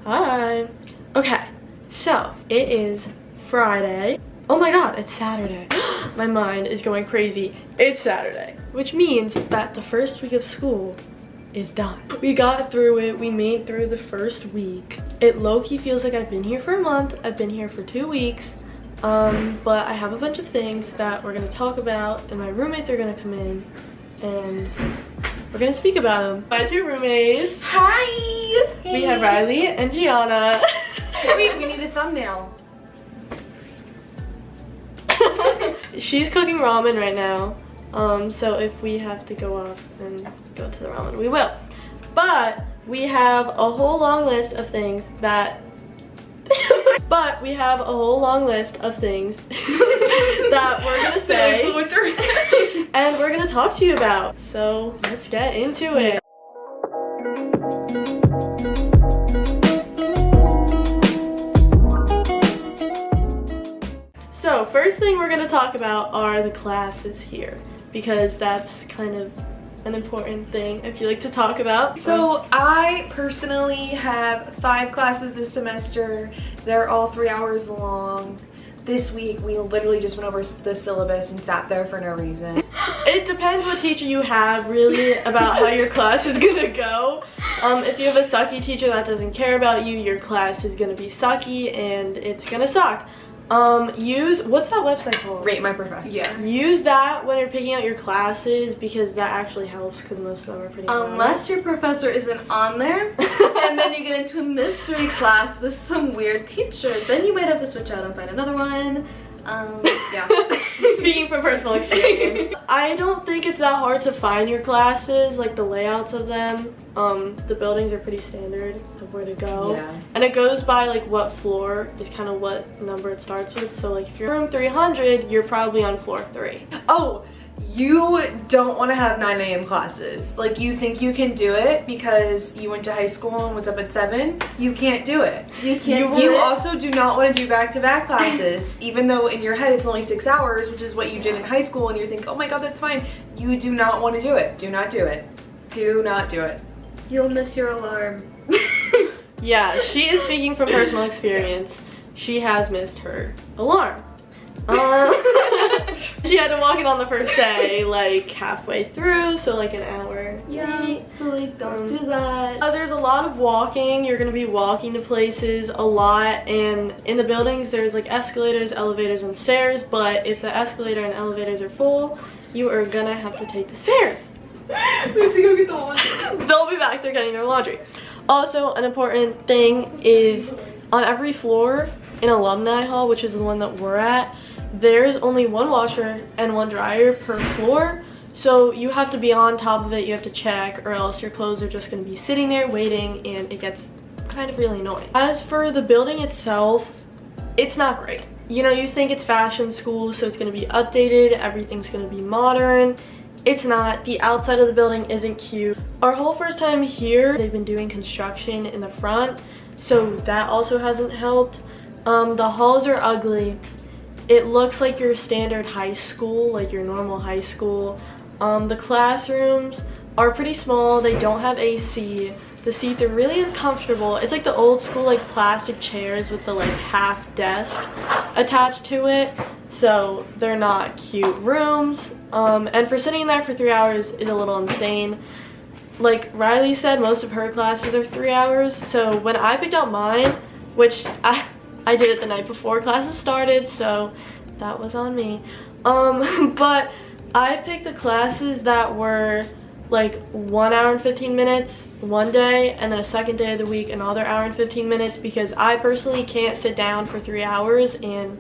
Hi. Okay, so it is Friday. Oh my god, it's Saturday. My mind is going crazy. It's Saturday, which means that the first week of school is done. We got through it. We made through the first week. It low-key feels like I've been here for a month. I've been here for 2 weeks. But I have a bunch of things that we're gonna talk about, and my roommates are gonna come in and we're gonna speak about them. My 2 roommates. Hi! Hey. We have Riley and Gianna. Wait, we need a thumbnail. She's cooking ramen right now. So if we have to go off and go to the ramen, we will. But we have a whole long list of things that that we're gonna say and we're gonna talk to you about. So let's get into it. So first thing we're gonna talk about are the classes here, because that's kind of an important thing I feel like to talk about. So I personally have 5 classes this semester. They're all 3 hours long. This week we literally just went over the syllabus and sat there for no reason. It depends what teacher you have really about how your class is gonna go. If you have a sucky teacher that doesn't care about you, your class is gonna be sucky and it's gonna suck. What's that website called? Rate My Professor. Yeah. Use that when you're picking out your classes, because that actually helps, because most of them are pretty hard. Unless your professor isn't on there, and then you get into a mystery class with some weird teacher, then you might have to switch out and find another one. Yeah. Speaking from personal experience, I don't think it's that hard to find your classes, like the layouts of them. The buildings are pretty standard of where to go. Yeah. And it goes by like what floor is kind of what number it starts with. So like if you're room 300, you're probably on floor 3. Oh, you don't want to have 9 a.m. classes. Like, you think you can do it because you went to high school and was up at 7? You can't do it. You can't You also do not want to do back-to-back classes, even though in your head it's only 6 hours, which is what you did in high school, and you think, oh my god, that's fine. You do not want to do it. Do not do it. Do not do it. You'll miss your alarm. Yeah, she is speaking from personal experience. She has missed her alarm. She had to walk it on the first day, like halfway through, so like an hour. Yeah, so like don't do that. There's a lot of walking. You're gonna be walking to places a lot, and in the buildings there's like escalators, elevators, and stairs, but if the escalator and elevators are full, you are gonna have to take the stairs. We have to go get the laundry. They'll be back there getting their laundry. Also, an important thing is on every floor in Alumni Hall, which is the one that we're at, there's only 1 washer and 1 dryer per floor. So you have to be on top of it, you have to check, or else your clothes are just going to be sitting there waiting, and it gets kind of really annoying. As for the building itself, it's not great. You know, you think it's fashion school, so it's going to be updated, everything's going to be modern. It's not. The outside of the building isn't cute. Our whole first time here, they've been doing construction in the front, so that also hasn't helped. The halls are ugly. It looks like your standard high school, like your normal high school. The classrooms are pretty small. They don't have AC. The seats are really uncomfortable. It's like the old school like plastic chairs with the like half desk attached to it. So they're not cute rooms. And for sitting there for 3 hours is a little insane. Like Riley said, most of her classes are 3 hours. So when I picked out mine, which I did it the night before classes started, so that was on me. But I picked the classes that were like 1 hour and 15 minutes one day, and then a second day of the week another hour and 15 minutes, because I personally can't sit down for 3 hours and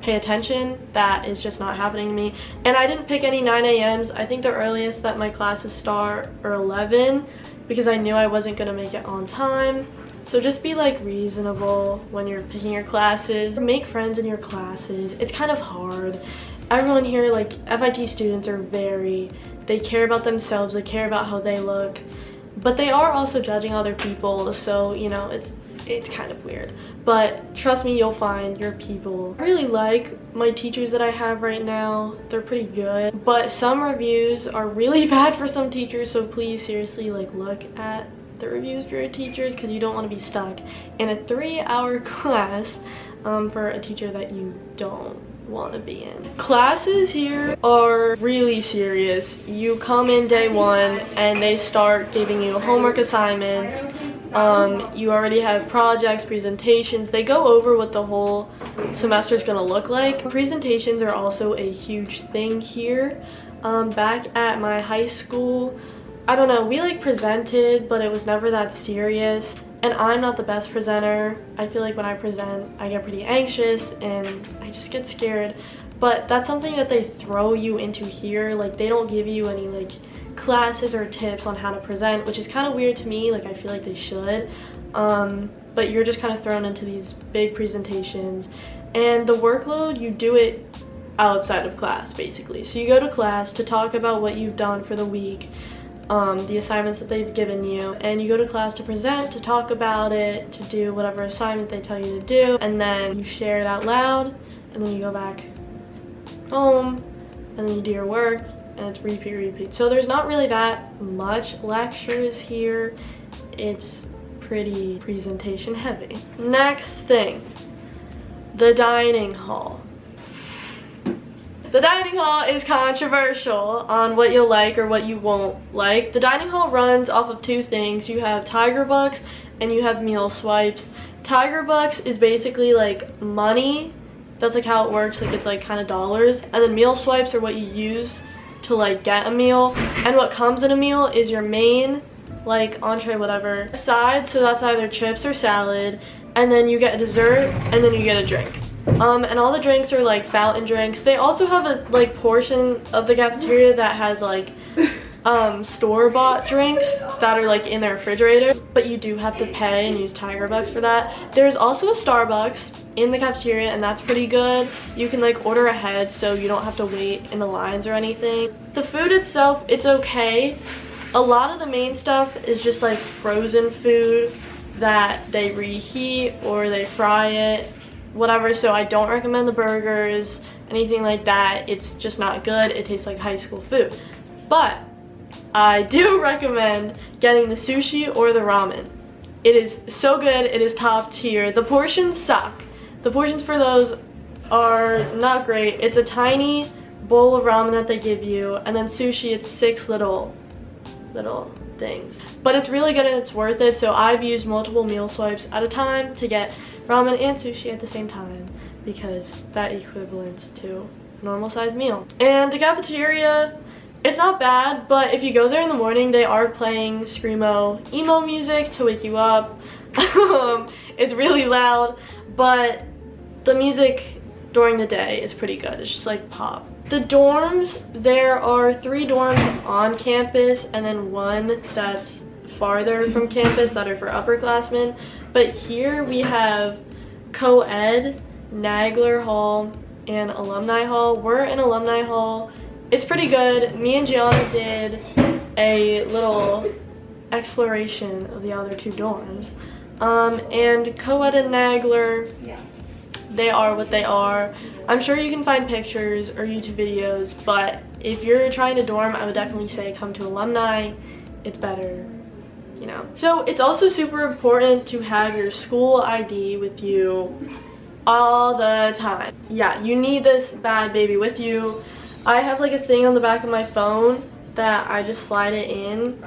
pay attention. That is just not happening to me. And I didn't pick any 9 a.m.s. I think the earliest that my classes start are 11, because I knew I wasn't gonna make it on time. So just be like reasonable when you're picking your classes. Make friends in your classes. It's kind of hard. Everyone here, like FIT students, are they care about themselves, they care about how they look, but they are also judging other people, so you know, it's kind of weird. But trust me, you'll find your people. I really like my teachers that I have right now. They're pretty good, but some reviews are really bad for some teachers, so please seriously like look at the reviews for your teachers because you don't want to be stuck in a 3-hour class for a teacher that you don't want to be in. Classes here are really serious. You come in day 1 and they start giving you homework assignments. You already have projects, presentations. They go over what the whole semester is going to look like. Presentations are also a huge thing here. Back at my high school, I don't know, we like presented, but it was never that serious. And I'm not the best presenter. I feel like when I present, I get pretty anxious and I just get scared. But that's something that they throw you into here. Like, they don't give you any like classes or tips on how to present, which is kind of weird to me. Like, I feel like they should. But you're just kind of thrown into these big presentations. And the workload, you do it outside of class, basically. So you go to class to talk about what you've done for the week. The assignments that they've given you, and you go to class to present, to talk about it, to do whatever assignment they tell you to do, and then you share it out loud, and then you go back home, and then you do your work, and it's repeat. So there's not really that much lectures here. It's pretty presentation heavy. Next thing, the dining hall. The dining hall is controversial on what you'll like or what you won't like. The dining hall runs off of 2 things. You have Tiger Bucks and you have meal swipes. Tiger Bucks is basically like money. That's like how it works. Like, it's like kind of dollars. And then meal swipes are what you use to like get a meal. And what comes in a meal is your main, like entree, whatever, side. So that's either chips or salad. And then you get a dessert and then you get a drink. And all the drinks are like fountain drinks. They also have a like portion of the cafeteria that has like store-bought drinks that are like in their refrigerator, but you do have to pay and use Tiger Bucks for that. There's also a Starbucks in the cafeteria, and that's pretty good. You can like order ahead so you don't have to wait in the lines or anything. The food itself, it's okay. A lot of the main stuff is just like frozen food that they reheat or they fry it, whatever. So I don't recommend the burgers, anything like that. It's just not good. It tastes like high school food. But I do recommend getting the sushi or the ramen. It is so good. It is top tier. The portions suck. The portions for those are not great. It's a tiny bowl of ramen that they give you, and then sushi, it's 6 little things. But it's really good and it's worth it. So I've used multiple meal swipes at a time to get ramen and sushi at the same time, because that equivalents to a normal sized meal. And the cafeteria, it's not bad, but if you go there in the morning, they are playing screamo emo music to wake you up. It's really loud, but the music during the day is pretty good. It's just like pop. The dorms, there are 3 dorms on campus and then 1 that's farther from campus that are for upperclassmen. But here we have co-ed, Nagler Hall, and Alumni Hall. We're in Alumni Hall. It's pretty good. Me and Gianna did a little exploration of the other 2 dorms. And co-ed and Nagler, they are what they are. I'm sure you can find pictures or YouTube videos, but if you're trying to dorm, I would definitely say come to Alumni. It's better, you know. So it's also super important to have your school ID with you all the time. Yeah, you need this bad baby with you. I have like a thing on the back of my phone that I just slide it in,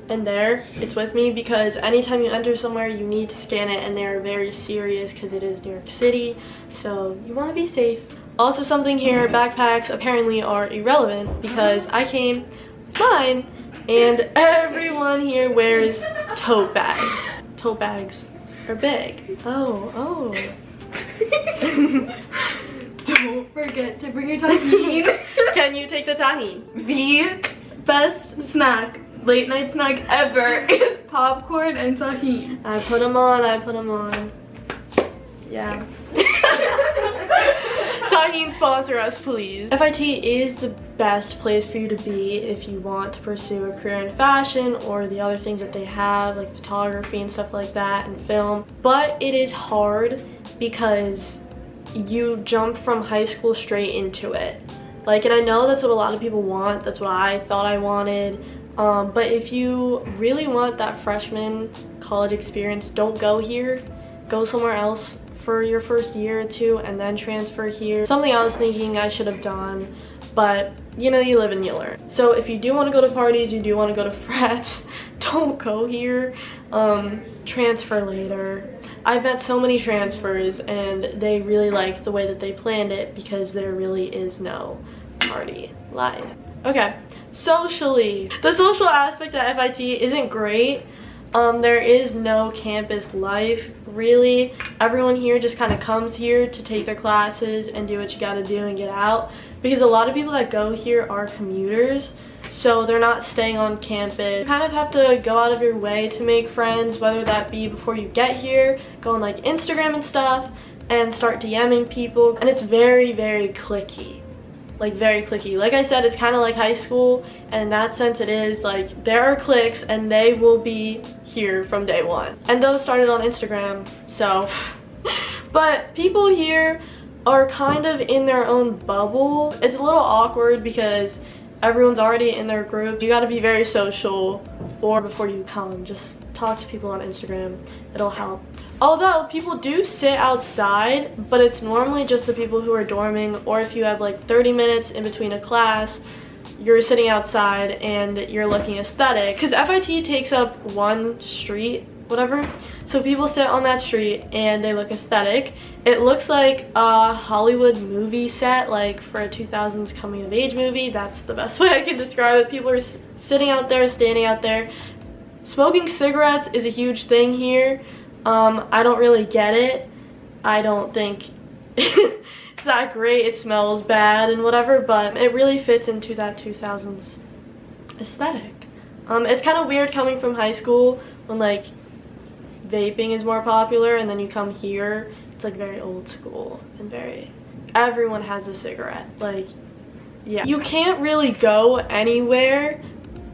and there it's with me, because anytime you enter somewhere you need to scan it, and they're very serious because it is New York City, so you want to be safe. Also, something here, backpacks apparently are irrelevant because I came with mine, and everyone here wears tote bags. Tote bags are big. Oh. Don't forget to bring your tahini. Can you take the tahini? The best snack, late night snack ever, is popcorn and tahini. I put them on. Yeah. Tahini, sponsor us, please. FIT is the best place for you to be if you want to pursue a career in fashion or the other things that they have, like photography and stuff like that, and film. But it is hard because you jump from high school straight into it. Like, and I know that's what a lot of people want. That's what I thought I wanted. But if you really want that freshman college experience, don't go here. Go somewhere else for your first year or two and then transfer here. Something I was thinking I should have done, but you know, you live and you learn. So if you do want to go to parties, you do want to go to frats, don't go here. Transfer later. I've met so many transfers and they really like the way that they planned it because there really is no party life. Okay, socially. The social aspect at FIT isn't great. There is no campus life, really. Everyone here just kind of comes here to take their classes and do what you gotta do and get out. Because a lot of people that go here are commuters, so they're not staying on campus. You kind of have to go out of your way to make friends, whether that be before you get here, go on like Instagram and stuff, and start DMing people. And it's very, very cliquey. Like very cliquey. Like I said, it's kind of like high school, and in that sense it is. Like there are cliques and they will be here from day one, and those started on Instagram, so but people here are kind of in their own bubble. It's a little awkward because everyone's already in their group. You got to be very social, or before you come, just talk to people on Instagram. It'll help. Although people do sit outside, but it's normally just the people who are dorming, or if you have like 30 minutes in between a class, you're sitting outside and you're looking aesthetic. Because FIT takes up one street, whatever. So people sit on that street and they look aesthetic. It looks like a Hollywood movie set, like for a 2000s coming of age movie. That's the best way I can describe it. People are sitting out there, standing out there. Smoking cigarettes is a huge thing here. I don't really get it. I don't think it's that great. It smells bad and whatever, but it really fits into that 2000s aesthetic. It's kind of weird coming from high school when like vaping is more popular, and then you come here, it's like very old school and very, everyone has a cigarette. Like, yeah. You can't really go anywhere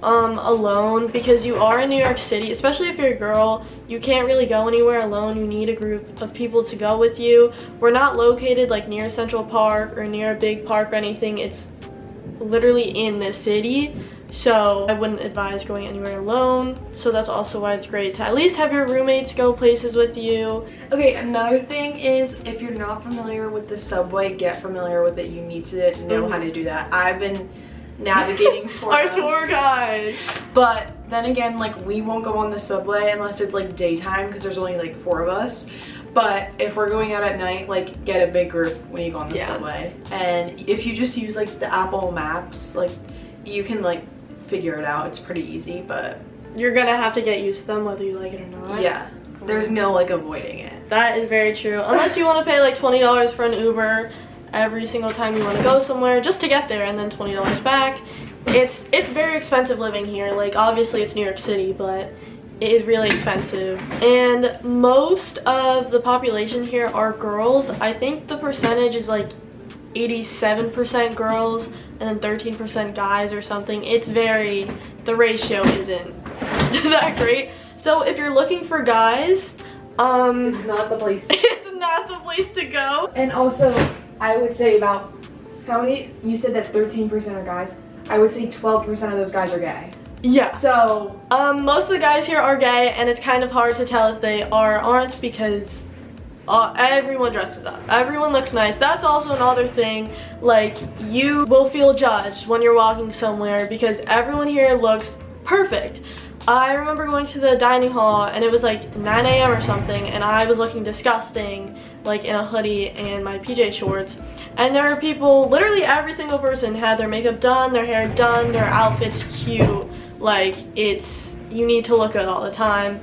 alone because you are in New York City, especially if you're a girl. You can't really go anywhere alone. You need a group of people to go with you. We're not located like near Central Park or near a big park or anything. It's literally in the city, so I wouldn't advise going anywhere alone. So that's also why it's great to at least have your roommates go places with you. Okay, another thing is, if you're not familiar with the subway, get familiar with it. You need to know how to do that. I've been navigating for our tour guide, but then again, like, we won't go on the subway unless it's like daytime because there's only like 4 of us. But if we're going out at night, like, get a big group when you go on the subway. And if you just use like the Apple Maps, like, you can like figure it out. It's pretty easy, but you're gonna have to get used to them whether you like it or not. Yeah, there's no like avoiding it. That is very true, unless you want to pay like $20 for an Uber every single time you want to go somewhere just to get there, and then $20 back. It's very expensive living here. Like, obviously it's New York City, but it is really expensive, and most of the population here are girls. I think the percentage is like 87% girls and then 13% guys or something. It's very, the ratio isn't that great. So if you're looking for guys, it's not the place it's not the place to go. And also, I would say about, how many, you said that 13% are guys. I would say 12% of those guys are gay. Yeah. So, most of the guys here are gay, and it's kind of hard to tell if they are or aren't because everyone dresses up. Everyone looks nice. That's also another thing. Like, you will feel judged when you're walking somewhere because everyone here looks perfect. I remember going to the dining hall and it was like 9 a.m. or something, and I was looking disgusting, like in a hoodie and my PJ shorts. And there were people, literally every single person had their makeup done, their hair done, their outfits cute. Like, you need to look good all the time.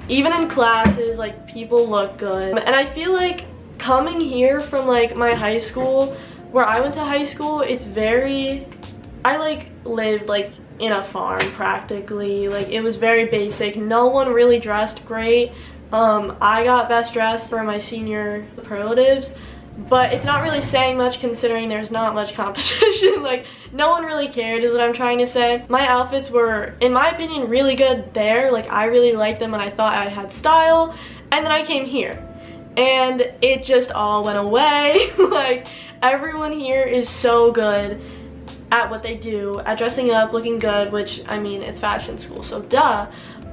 Even in classes, like, people look good. And I feel like coming here from like my high school, where I went to high school, it's very, I like lived like in a farm practically. Like, it was very basic. No one really dressed great. I got best dressed for my senior superlatives, but it's not really saying much considering there's not much competition. Like, no one really cared is what I'm trying to say. My outfits were, in my opinion, really good there. Like, I really liked them and I thought I had style, and then I came here and it just all went away. Like, everyone here is so good. at what they do, at dressing up, looking good, which, I mean, it's fashion school, so duh.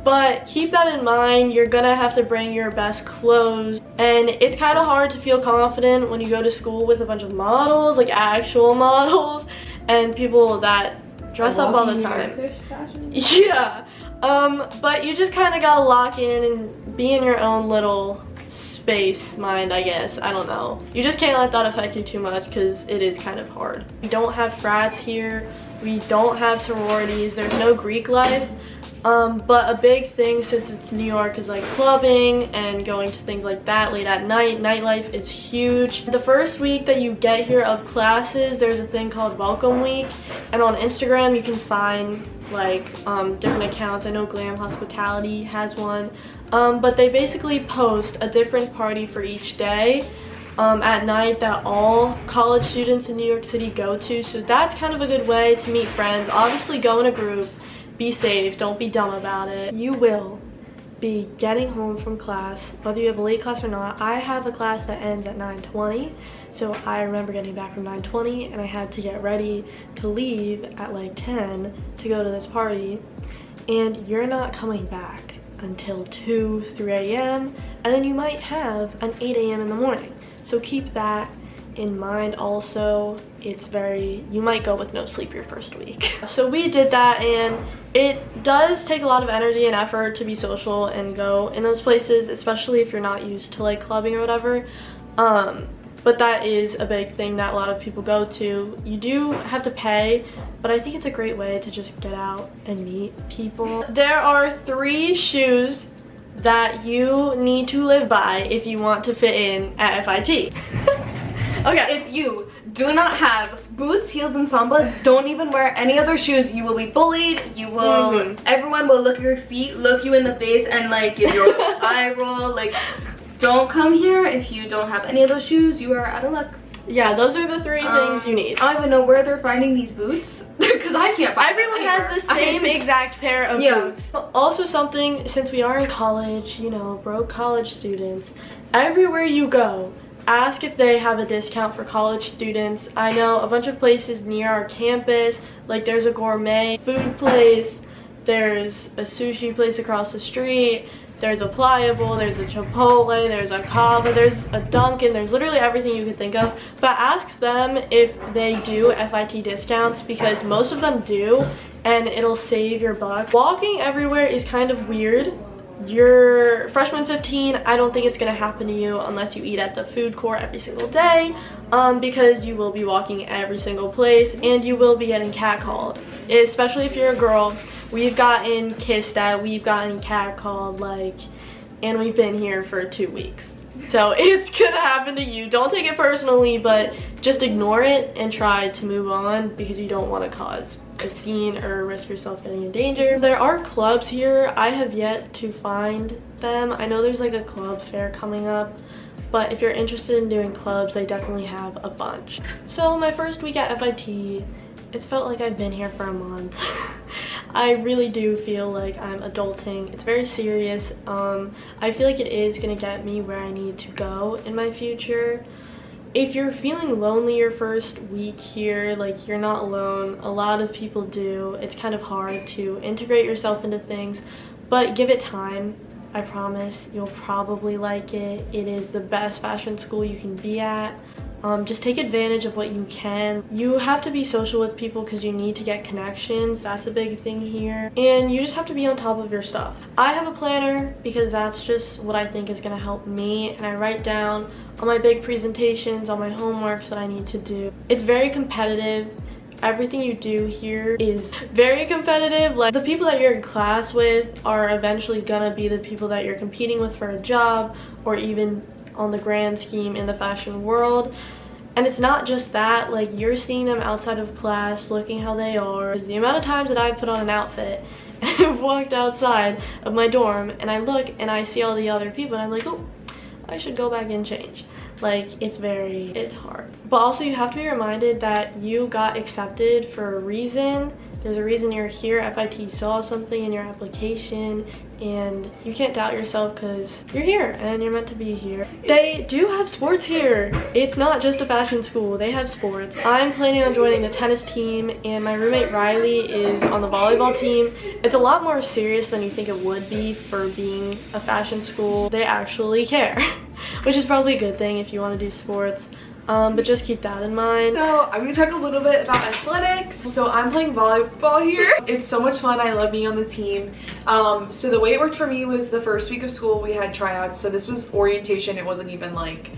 But keep that in mind, you're gonna have to bring your best clothes. And it's kind of hard to feel confident when you go to school with a bunch of models, like actual models, and people that dress up all the time. Yeah, but you just kind of gotta lock in and be in your own little space mind, I guess. I don't know. You just can't let that affect you too much because it is kind of hard. We don't have frats here. We don't have sororities. There's no Greek life. But a big thing since it's New York is like clubbing and going to things like that late at night. Nightlife is huge. The first week that you get here of classes, there's a thing called Welcome Week, and on Instagram you can find like different accounts. I know Glam Hospitality has one, but they basically post a different party for each day at night that all college students in New York City go to. So that's kind of a good way to meet friends. Obviously go in a group. Be safe, don't be dumb about it. You will be getting home from class, whether you have a late class or not. I have a class that ends at 9:20, so I remember getting back from 9:20 and I had to get ready to leave at like 10 to go to this party. And you're not coming back until 2, 3 a.m. and then you might have an 8 a.m. in the morning. So keep that in mind. Also, you might go with no sleep your first week. So we did that, and it does take a lot of energy and effort to be social and go in those places, especially if you're not used to like clubbing or whatever. But that is a big thing that a lot of people go to. You do have to pay, but I think it's a great way to just get out and meet people. There are 3 shoes that you need to live by if you want to fit in at FIT. Okay. If you do not have boots, heels, and sambas, don't even wear any other shoes. You will be bullied. You will, everyone will look at your feet, look you in the face, and like give you an eye roll. Like, don't come here if you don't have any of those shoes. You are out of luck. Yeah, those are the 3 things you need. I don't even know where they're finding these boots because I can't find Everyone has the same exact pair of boots. Also something, since we are in college, you know, broke college students, everywhere you go, ask if they have a discount for college students. I know a bunch of places near our campus, like there's a gourmet food place, there's a sushi place across the street, there's a Pliable, there's a Chipotle, there's a Cava, there's a Dunkin', there's literally everything you could think of. But ask them if they do FIT discounts, because most of them do, and it'll save your buck. Walking everywhere is kind of weird. You're freshman 15, I don't think it's gonna happen to you unless you eat at the food court every single day, because you will be walking every single place and you will be getting catcalled, especially if you're a girl. We've gotten kissed at, we've gotten catcalled, like, and we've been here for 2 weeks. So it's gonna happen to you. Don't take it personally, but just ignore it and try to move on, because you don't want to cause a scene or risk yourself getting in danger. There are clubs here. I have yet to find them. I know there's like a club fair coming up, but if you're interested in doing clubs, I definitely have a bunch. So my first week at FIT, it's felt like I've been here for a month. I really do feel like I'm adulting. It's very serious. I feel like it is gonna get me where I need to go in my future. If you're feeling lonely your first week here, like, you're not alone. A lot of people do. It's kind of hard to integrate yourself into things, but give it time. I promise you'll probably like it. It is the best fashion school you can be at. Just take advantage of what you can. You have to be social with people because you need to get connections. That's a big thing here. And you just have to be on top of your stuff. I have a planner because that's just what I think is going to help me. And I write down all my big presentations, all my homeworks that I need to do. It's very competitive. Everything you do here is very competitive. Like, the people that you're in class with are eventually gonna be the people that you're competing with for a job, or even on the grand scheme in the fashion world. And it's not just that, like, you're seeing them outside of class, looking how they are. The amount of times that I've put on an outfit and I've walked outside of my dorm and I look and I see all the other people and I'm like, oh, I should go back and change. Like, it's hard. But also you have to be reminded that you got accepted for a reason, There's a reason you're here. FIT saw something in your application, and you can't doubt yourself because you're here and you're meant to be here. They do have sports here. It's not just a fashion school. They have sports. I'm planning on joining the tennis team, and my roommate Riley is on the volleyball team. It's a lot more serious than you think it would be for being a fashion school. They actually care, which is probably a good thing if you want to do sports. But just keep that in mind. So I'm gonna talk a little bit about athletics. So I'm playing volleyball here. It's so much fun. I love being on the team. So the way it worked for me was the first week of school we had tryouts. So this was orientation. It wasn't even like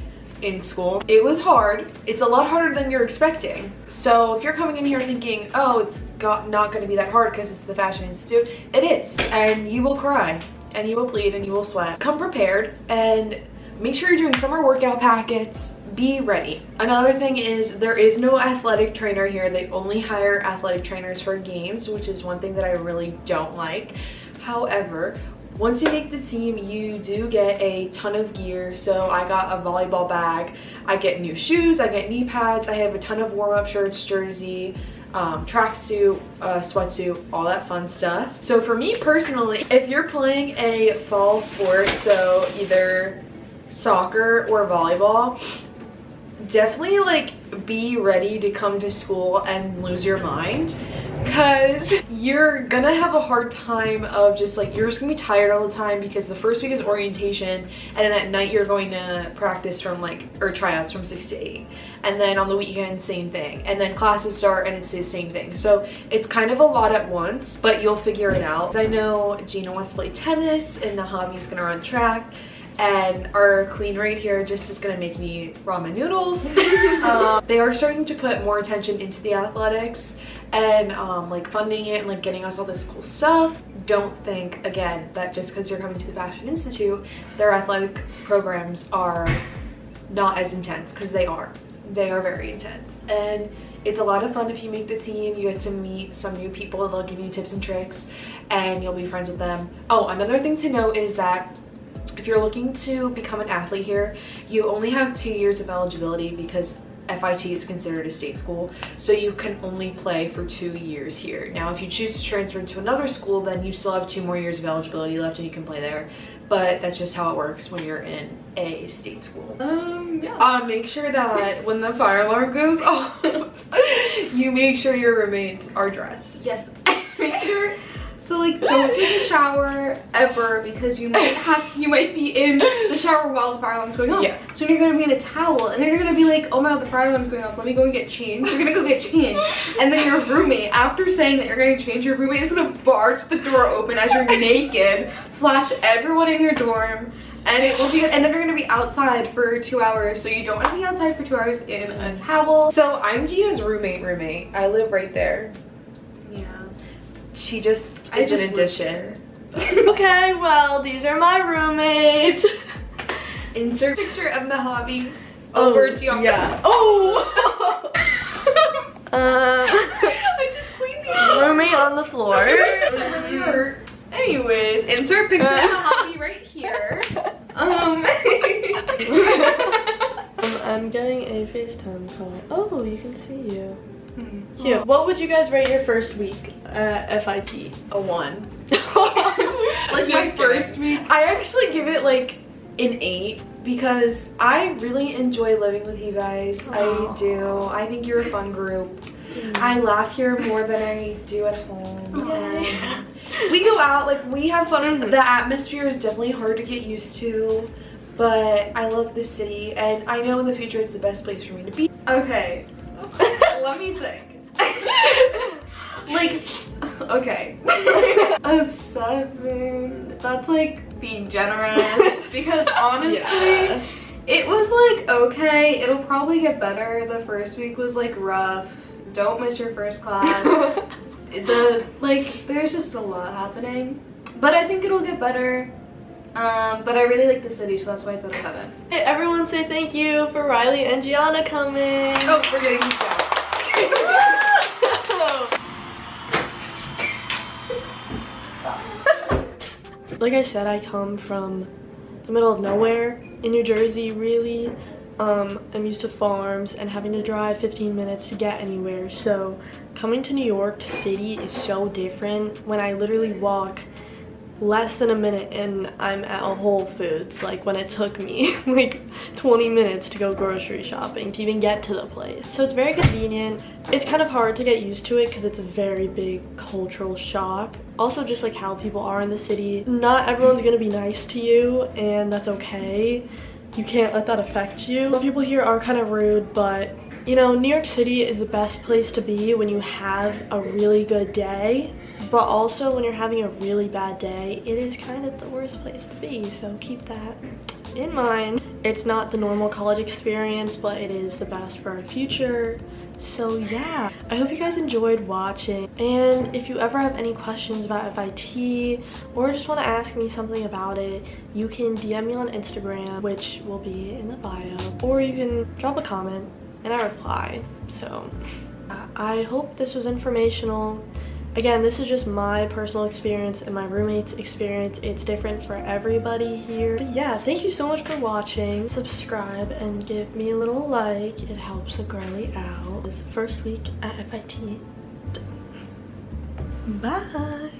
in school. It was hard. It's a lot harder than you're expecting. So if you're coming in here thinking, oh, it's not gonna be that hard because it's the Fashion Institute, it is. And you will cry and you will bleed and you will sweat. Come prepared and make sure you're doing summer workout packets. Be ready. Another thing is there is no athletic trainer here. They only hire athletic trainers for games, which is one thing that I really don't like. However, once you make the team, you do get a ton of gear. So I got a volleyball bag, I get new shoes, I get knee pads, I have a ton of warm-up shirts, jersey, tracksuit, sweatsuit, all that fun stuff. So for me personally, if you're playing a fall sport, so either soccer or volleyball, definitely like be ready to come to school and lose your mind, because you're gonna have a hard time of just like, you're just gonna be tired all the time because the first week is orientation and then at night you're going to practice from like, or tryouts from 6 to 8, and then on the weekend same thing, and then classes start and it's the same thing. So it's kind of a lot at once, but you'll figure it out. I know Gina wants to play tennis and Nahavi's gonna run track, and our queen right here just is gonna make me ramen noodles. They are starting to put more attention into the athletics and like funding it and like getting us all this cool stuff. Don't think again that just because you're coming to the Fashion Institute, their athletic programs are not as intense, because they are very intense. And it's a lot of fun if you make the team. You get to meet some new people. They'll give you tips and tricks and you'll be friends with them. Oh, another thing to note is that if you're looking to become an athlete here, you only have 2 years of eligibility because FIT is considered a state school, so you can only play for 2 years here. Now, if you choose to transfer to another school, then you still have 2 more years of eligibility left and you can play there. But that's just how it works when you're in a state school. Yeah. Make sure that when the fire alarm goes off, you make sure your roommates are dressed. Yes, make sure. So like, don't take a shower ever, because you might be in the shower while the fire alarm's going off. Yeah. So you're gonna be in a towel, and then you're gonna be like, oh my god, the fire alarm's going off, let me go and get changed. You're gonna go get changed, and then your roommate, after saying that you're gonna change, your roommate is gonna barge the door open as you're naked, flash everyone in your dorm, and it will be, and then you're gonna be outside for 2 hours. So you don't want to be outside for 2 hours in a towel. So I'm Gina's roommate. I live right there. Yeah. She just is an addition. Okay, well, these are my roommates. Insert picture of Nahavi over to your. Yeah. Oh! I just cleaned these. Roommate on the floor. Anyways, insert picture of Nahavi right here. I'm getting a FaceTime call. Oh, you can see you. Cute. What would you guys rate your first week at FIT? A 1. Like my first week? I actually give it like an 8 because I really enjoy living with you guys. Aww. I do. I think you're a fun group. I laugh here more than I do at home. And we go out, like we have fun. The atmosphere is definitely hard to get used to, but I love this city and I know in the future it's the best place for me to be. Okay. Let me think. Like, okay. A 7. That's like being generous, because honestly, yeah, it was like okay. It'll probably get better. The first week was like rough. Don't miss your first class. There's just a lot happening, but I think it'll get better. But I really like the city, so that's why it's at a 7. Hey, everyone say thank you for Riley and Gianna coming. Oh, we're getting these out. Like I said, I come from the middle of nowhere in New Jersey, really. I'm used to farms and having to drive 15 minutes to get anywhere. So coming to New York City is so different when I literally walk less than a minute and I'm at a Whole Foods, like when it took me like 20 minutes to go grocery shopping to even get to the place. So it's very convenient. It's kind of hard to get used to it because it's a very big cultural shock. Also just like how people are in the city. Not everyone's gonna be nice to you, and that's okay. You can't let that affect you. Some people here are kind of rude, but you know, New York City is the best place to be when you have a really good day. But also when you're having a really bad day, it is kind of the worst place to be, so keep that in mind. It's not the normal college experience, but it is the best for our future. So yeah, I hope you guys enjoyed watching, and if you ever have any questions about FIT or just want to ask me something about it, you can DM me on Instagram, which will be in the bio, or you can drop a comment and I reply. So I hope this was informational. Again, this is just my personal experience and my roommate's experience. It's different for everybody here. But yeah, thank you so much for watching. Subscribe and give me a little like. It helps a girly out. It's the first week at FIT. Bye.